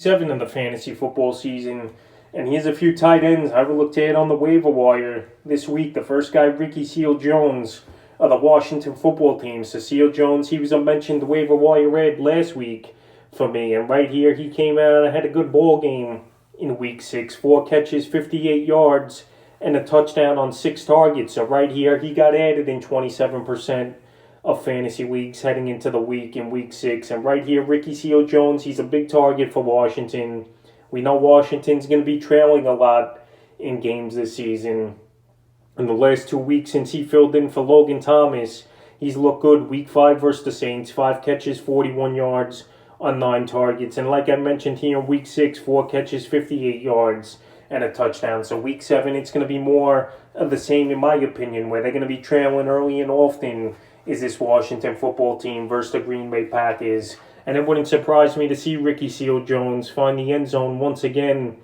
7 in the fantasy football season. And here's a few tight ends I would look to add on the waiver wire this week. The first guy, SealsJones of the Washington football team. So SealsJones, he was a mentioned waiver wire ad last week for me. And right here, he came out and had a good ball game in week 6. 4 catches, 58 yards, and a touchdown on 6 targets. So right here, he got added in 27% of fantasy leagues heading into the week in week 6. And right here, SealsJones, he's a big target for Washington. We know Washington's going to be trailing a lot in games this season. In the last 2 weeks since he filled in for Logan Thomas, he's looked good. Week 5 versus the Saints, 5 catches, 41 yards on 9 targets. And like I mentioned here in week 6, 4 catches, 58 yards, and a touchdown. So week 7, it's going to be more of the same in my opinion, where they're going to be trailing early and often is this Washington football team versus the Green Bay Packers. And it wouldn't surprise me to see SealsJones find the end zone once again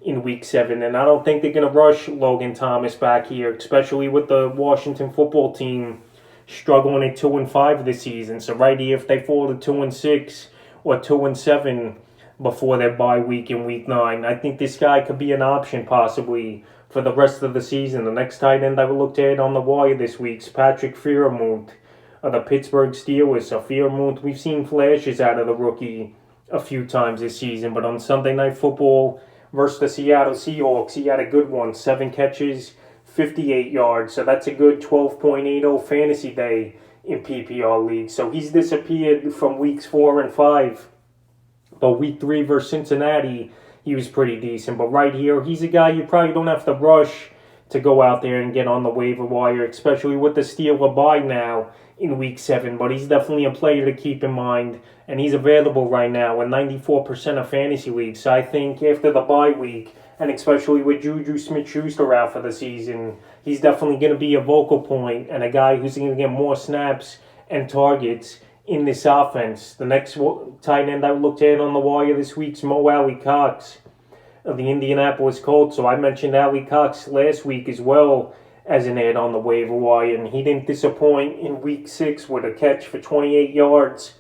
in week 7. And I don't think they're going to rush Logan Thomas back here, especially with the Washington football team struggling at 2-5 this season. So right here, if they fall to 2-6 or 2-7 before their bye week in week 9, I think this guy could be an option possibly for the rest of the season. The next tight end I will look at on the wire this week is Patrick Freiermuth of the Pittsburgh Steelers. So Freiermuth, we've seen flashes out of the rookie a few times this season, but on Sunday Night Football versus the Seattle Seahawks, he had a good one. 7 catches, 58 yards. So that's a good 12.80 fantasy day in PPR league. So he's disappeared from weeks 4 and 5. But week 3 versus Cincinnati, he was pretty decent. But right here, he's a guy you probably don't have to rush to go out there and get on the waiver wire, especially with the Steelers bye now in week 7. But he's definitely a player to keep in mind. And he's available right now in 94% of fantasy leagues. So I think after the bye week, and especially with Juju Smith-Schuster out for the season, he's definitely going to be a vocal point and a guy who's going to get more snaps and targets in this offense. The next tight end I looked at on the wire this week's AllieCox of the Indianapolis Colts. So I mentioned AllieCox last week as well as an ad on the waiver wire, and he didn't disappoint in week 6 with a catch for 28 yards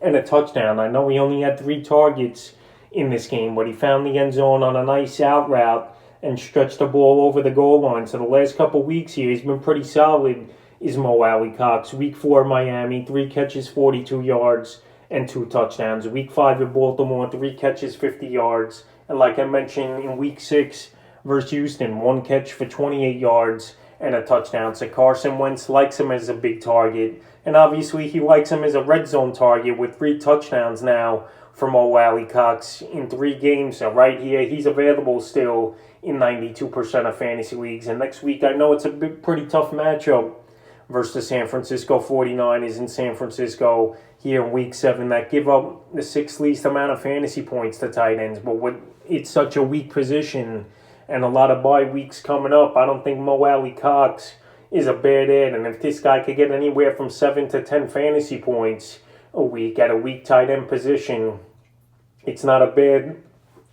and a touchdown. I know he only had 3 targets in this game, but he found the end zone on a nice out route and stretched the ball over the goal line. So the last couple weeks here, he's been pretty solid, is AllieCox. Week 4, Miami, 3 catches, 42 yards, and 2 touchdowns. Week 5 at Baltimore, 3 catches, 50 yards. And like I mentioned, in week 6 versus Houston, 1 catch for 28 yards and a touchdown. So Carson Wentz likes him as a big target. And obviously, he likes him as a red zone target with 3 touchdowns now from AllieCox in 3 games. So right here, he's available still in 92% of fantasy leagues. And next week, I know it's a pretty tough matchup versus the San Francisco 49ers in San Francisco here in week 7 that give up the 6th least amount of fantasy points to tight ends. But it's such a weak position and a lot of bye weeks coming up, I don't think AllieCox is a bad ad. And if this guy could get anywhere from 7 to 10 fantasy points a week at a weak tight end position, it's not a bad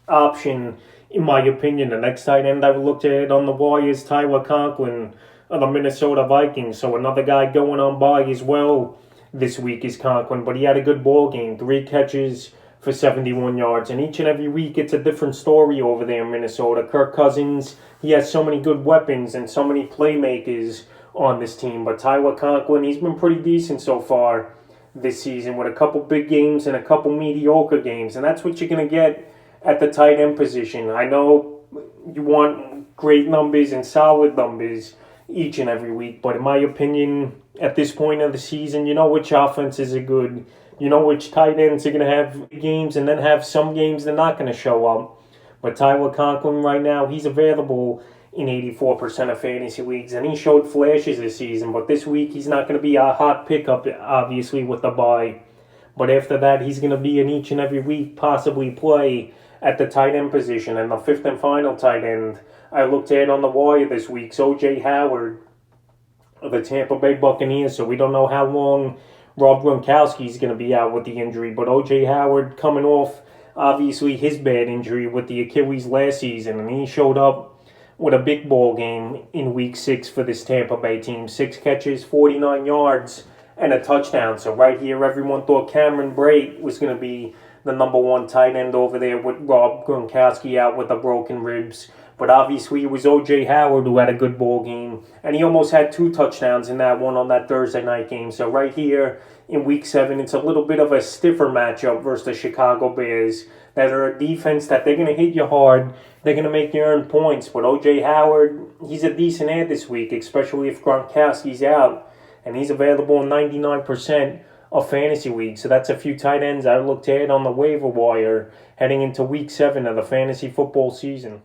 option in my opinion. The next tight end I've looked at on the wire is Tyler Conklin of the Minnesota Vikings. So another guy going on bye as well this week is Conklin, but he had a good ball game. 3 catches for 71 yards. And each and every week, it's a different story over there in Minnesota. Kirk Cousins, he has so many good weapons and so many playmakers on this team. But Tyler Conklin, he's been pretty decent so far this season with a couple big games and a couple mediocre games. And that's what you're going to get at the tight end position. I know you want great numbers and solid numbers each and every week. But in my opinion, at this point of the season, you know which offenses are good. You know which tight ends are going to have games and then have some games they're not going to show up. But Tyler Conklin right now, he's available in 84% of fantasy leagues. And he showed flashes this season. But this week, he's not going to be a hot pickup, obviously, with the bye. But after that, he's going to be in each and every week, possibly play at the tight end position. And the 5th and final tight end I looked at on the wire this week is O.J. Howard of the Tampa Bay Buccaneers. So we don't know how long Rob Gronkowski is going to be out with the injury, but O.J. Howard coming off, obviously, his bad injury with the Achilles last season, and he showed up with a big ball game in week 6 for this Tampa Bay team. 6 catches, 49 yards, and a touchdown. So right here, everyone thought Cameron Brate was going to be the number one tight end over there with Rob Gronkowski out with the broken ribs. But obviously it was O.J. Howard who had a good ball game. And he almost had 2 touchdowns in that one on that Thursday night game. So right here in Week 7, it's a little bit of a stiffer matchup versus the Chicago Bears. That are a defense that they're going to hit you hard. They're going to make you earn points. But O.J. Howard, he's a decent ad this week, especially if Gronkowski's out. And he's available in 99% of fantasy leagues. So that's a few tight ends I looked at on the waiver wire heading into Week 7 of the fantasy football season.